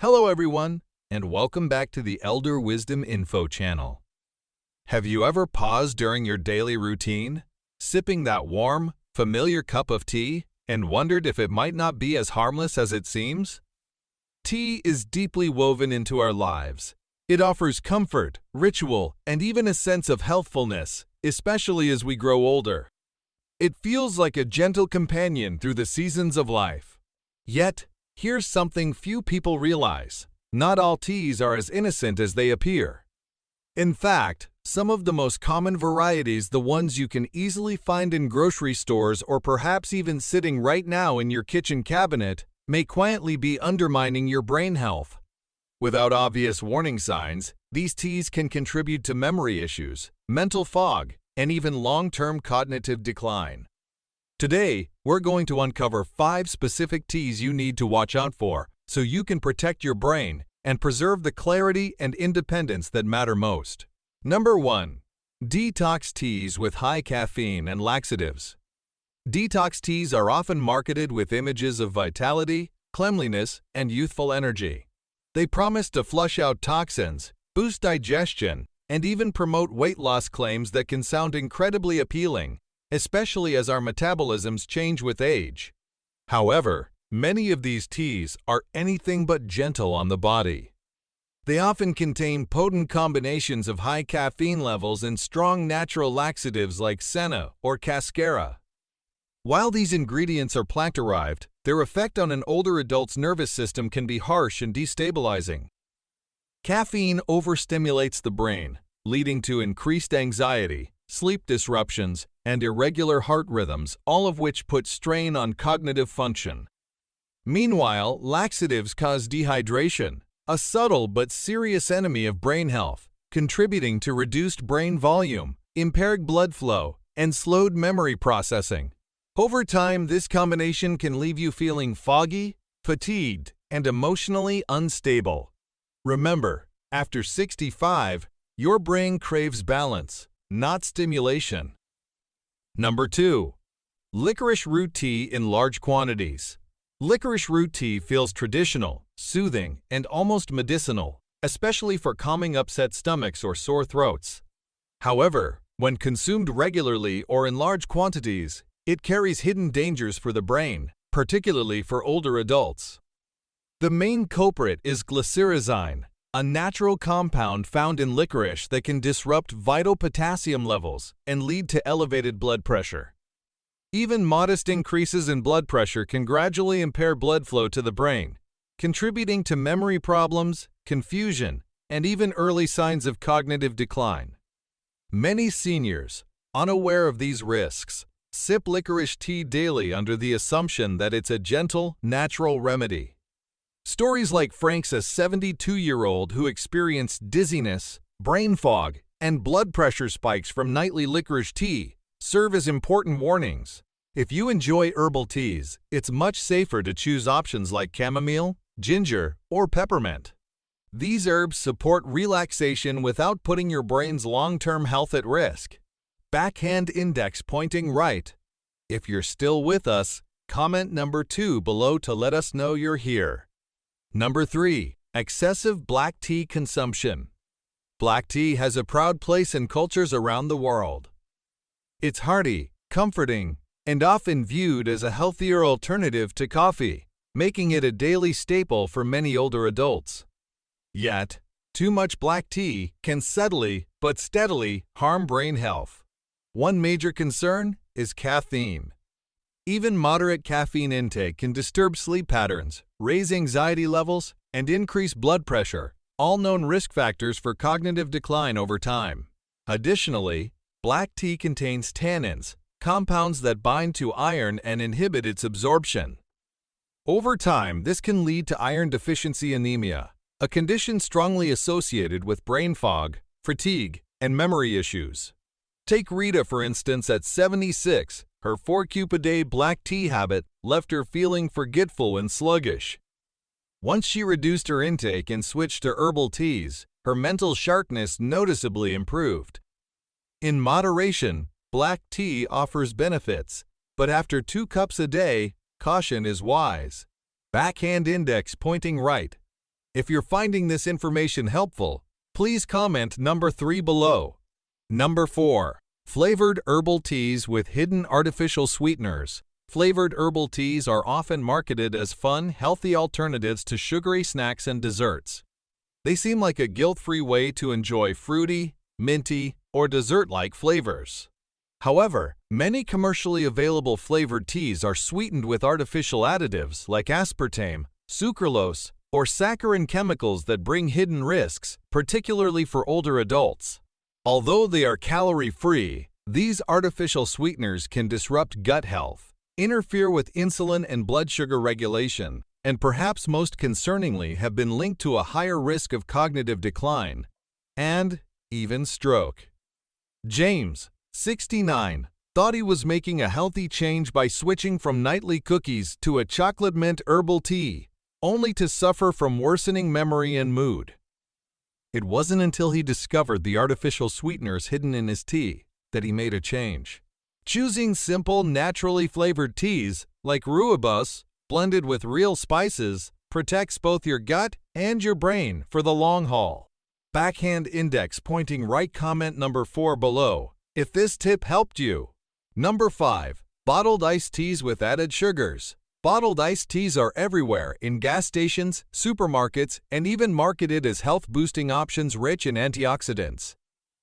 Hello everyone, and welcome back to the Elder Wisdom Info channel. Have you ever paused during your daily routine, sipping that warm, familiar cup of tea, and wondered if it might not be as harmless as it seems? Tea is deeply woven into our lives. It offers comfort, ritual, and even a sense of healthfulness, especially as we grow older. It feels like a gentle companion through the seasons of life. Yet, here's something few people realize. Not all teas are as innocent as they appear. In fact, some of the most common varieties, the ones you can easily find in grocery stores or perhaps even sitting right now in your kitchen cabinet, may quietly be undermining your brain health. Without obvious warning signs, these teas can contribute to memory issues, mental fog, and even long-term cognitive decline. Today, we're going to uncover 5 specific teas you need to watch out for so you can protect your brain and preserve the clarity and independence that matter most. Number 1. Detox teas with high caffeine and laxatives. Detox teas are often marketed with images of vitality, cleanliness, and youthful energy. They promise to flush out toxins, boost digestion, and even promote weight loss claims that can sound incredibly appealing, especially as our metabolisms change with age. However, many of these teas are anything but gentle on the body. They often contain potent combinations of high caffeine levels and strong natural laxatives like senna or cascara. While these ingredients are plant-derived, their effect on an older adult's nervous system can be harsh and destabilizing. Caffeine overstimulates the brain, leading to increased anxiety, sleep disruptions, and irregular heart rhythms, all of which put strain on cognitive function. Meanwhile, laxatives cause dehydration, a subtle but serious enemy of brain health, contributing to reduced brain volume, impaired blood flow, and slowed memory processing. Over time, this combination can leave you feeling foggy, fatigued, and emotionally unstable. Remember, after 65, your brain craves balance, not stimulation. Number 2. Licorice root tea in large quantities. Licorice root tea feels traditional, soothing, and almost medicinal, especially for calming upset stomachs or sore throats. However, when consumed regularly or in large quantities, it carries hidden dangers for the brain, particularly for older adults. The main culprit is glycyrrhizine, a natural compound found in licorice that can disrupt vital potassium levels and lead to elevated blood pressure. Even modest increases in blood pressure can gradually impair blood flow to the brain, contributing to memory problems, confusion, and even early signs of cognitive decline. Many seniors, unaware of these risks, sip licorice tea daily under the assumption that it's a gentle, natural remedy. Stories like Frank's, a 72-year-old who experienced dizziness, brain fog, and blood pressure spikes from nightly licorice tea, serve as important warnings. If you enjoy herbal teas, it's much safer to choose options like chamomile, ginger, or peppermint. These herbs support relaxation without putting your brain's long-term health at risk. Backhand index pointing right. If you're still with us, comment number 2 below to let us know you're here. Number 3. Excessive black tea consumption. Black tea has a proud place in cultures around the world. It's hearty, comforting, and often viewed as a healthier alternative to coffee, making it a daily staple for many older adults. Yet, too much black tea can subtly but steadily harm brain health. One major concern is caffeine. Even moderate caffeine intake can disturb sleep patterns, raise anxiety levels, and increase blood pressure, all known risk factors for cognitive decline over time. Additionally, black tea contains tannins, compounds that bind to iron and inhibit its absorption. Over time, this can lead to iron deficiency anemia, a condition strongly associated with brain fog, fatigue, and memory issues. Take Rita, for instance, at 76. Her 4-cup-a-day black tea habit left her feeling forgetful and sluggish. Once she reduced her intake and switched to herbal teas, her mental sharpness noticeably improved. In moderation, black tea offers benefits, but after 2 cups a day, caution is wise. Backhand index pointing right. If you're finding this information helpful, please comment number 3 below. Number 4. Flavored herbal teas with hidden artificial sweeteners. Flavored herbal teas are often marketed as fun, healthy alternatives to sugary snacks and desserts. They seem like a guilt-free way to enjoy fruity, minty, or dessert-like flavors. However, many commercially available flavored teas are sweetened with artificial additives like aspartame, sucralose, or saccharin chemicals that bring hidden risks, particularly for older adults. Although they are calorie-free, these artificial sweeteners can disrupt gut health, interfere with insulin and blood sugar regulation, and perhaps most concerningly have been linked to a higher risk of cognitive decline and even stroke. James, 69, thought he was making a healthy change by switching from nightly cookies to a chocolate mint herbal tea, only to suffer from worsening memory and mood. It wasn't until he discovered the artificial sweeteners hidden in his tea that he made a change. Choosing simple, naturally flavored teas like rooibos, blended with real spices, protects both your gut and your brain for the long haul. Backhand index pointing right. Comment number 4 below if this tip helped you. Number 5. Bottled iced teas with added sugars. Bottled iced teas are everywhere in gas stations, supermarkets, and even marketed as health-boosting options rich in antioxidants.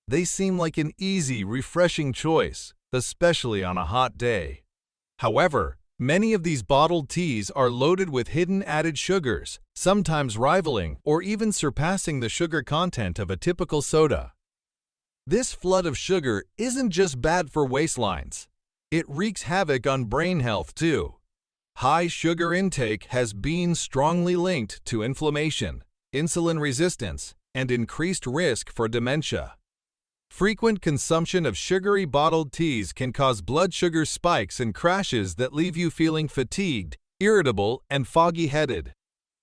They seem like an easy, refreshing choice, especially on a hot day. However, many of these bottled teas are loaded with hidden added sugars, sometimes rivaling or even surpassing the sugar content of a typical soda. This flood of sugar isn't just bad for waistlines. It wreaks havoc on brain health too. High sugar intake has been strongly linked to inflammation, insulin resistance, and increased risk for dementia. Frequent consumption of sugary bottled teas can cause blood sugar spikes and crashes that leave you feeling fatigued, irritable, and foggy-headed.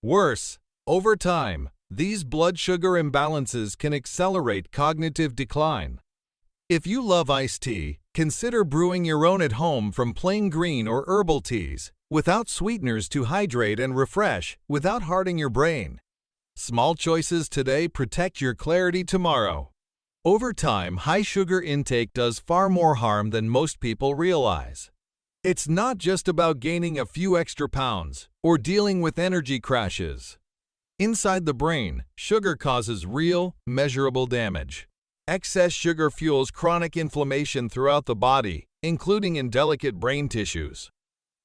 Worse, over time, these blood sugar imbalances can accelerate cognitive decline. If you love iced tea, consider brewing your own at home from plain green or herbal teas, without sweeteners to hydrate and refresh, without hardening your brain. Small choices today protect your clarity tomorrow. Over time, high sugar intake does far more harm than most people realize. It's not just about gaining a few extra pounds or dealing with energy crashes. Inside the brain, sugar causes real, measurable damage. Excess sugar fuels chronic inflammation throughout the body, including in delicate brain tissues.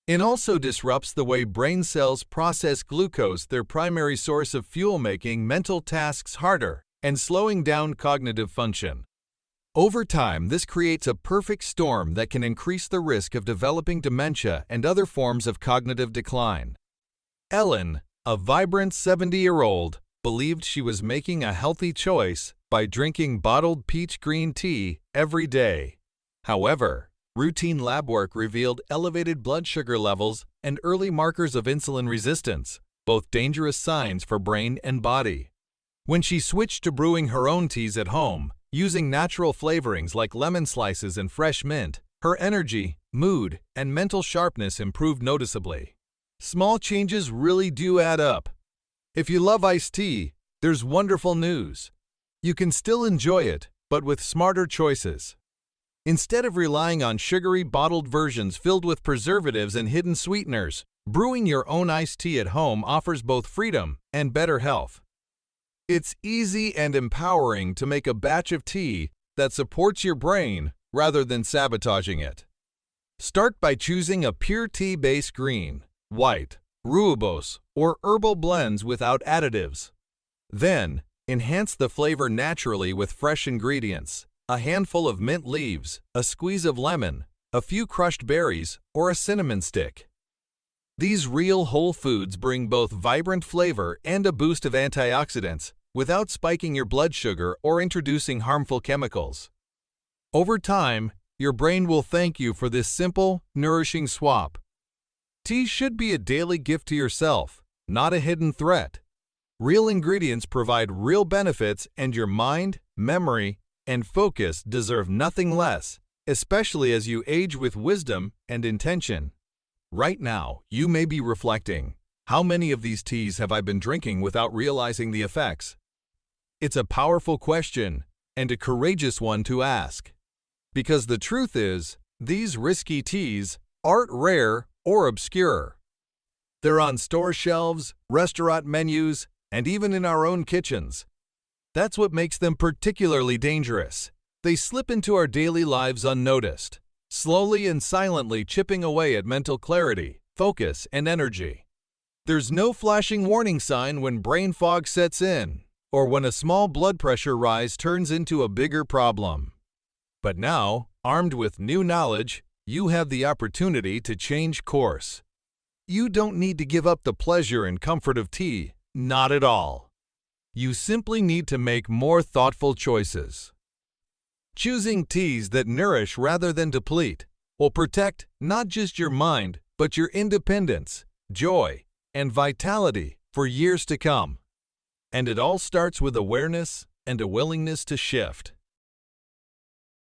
It also disrupts the way brain cells process glucose, their primary source of fuel, making mental tasks harder and slowing down cognitive function. Over time, this creates a perfect storm that can increase the risk of developing dementia and other forms of cognitive decline. Ellen, a vibrant 70-year-old, believed she was making a healthy choice by drinking bottled peach green tea every day. However, routine lab work revealed elevated blood sugar levels and early markers of insulin resistance, both dangerous signs for brain and body. When she switched to brewing her own teas at home, using natural flavorings like lemon slices and fresh mint, her energy, mood, and mental sharpness improved noticeably. Small changes really do add up. If you love iced tea, there's wonderful news. You can still enjoy it, but with smarter choices. Instead of relying on sugary bottled versions filled with preservatives and hidden sweeteners, brewing your own iced tea at home offers both freedom and better health. It's easy and empowering to make a batch of tea that supports your brain rather than sabotaging it. Start by choosing a pure tea-based green, white, rooibos, or herbal blends without additives. Then, enhance the flavor naturally with fresh ingredients, a handful of mint leaves, a squeeze of lemon, a few crushed berries, or a cinnamon stick. These real whole foods bring both vibrant flavor and a boost of antioxidants without spiking your blood sugar or introducing harmful chemicals. Over time, your brain will thank you for this simple, nourishing swap. Tea should be a daily gift to yourself, not a hidden threat. Real ingredients provide real benefits, and your mind, memory, and focus deserve nothing less, especially as you age with wisdom and intention. Right now, you may be reflecting, How many of these teas have I been drinking without realizing the effects? It's a powerful question and a courageous one to ask. Because the truth is, these risky teas aren't rare or obscure. They're on store shelves, restaurant menus, and even in our own kitchens. That's what makes them particularly dangerous. They slip into our daily lives unnoticed, slowly and silently chipping away at mental clarity, focus, and energy. There's no flashing warning sign when brain fog sets in, or when a small blood pressure rise turns into a bigger problem. But now, armed with new knowledge, you have the opportunity to change course. You don't need to give up the pleasure and comfort of tea, not at all. You simply need to make more thoughtful choices. Choosing teas that nourish rather than deplete will protect not just your mind, but your independence, joy, and vitality for years to come. And it all starts with awareness and a willingness to shift.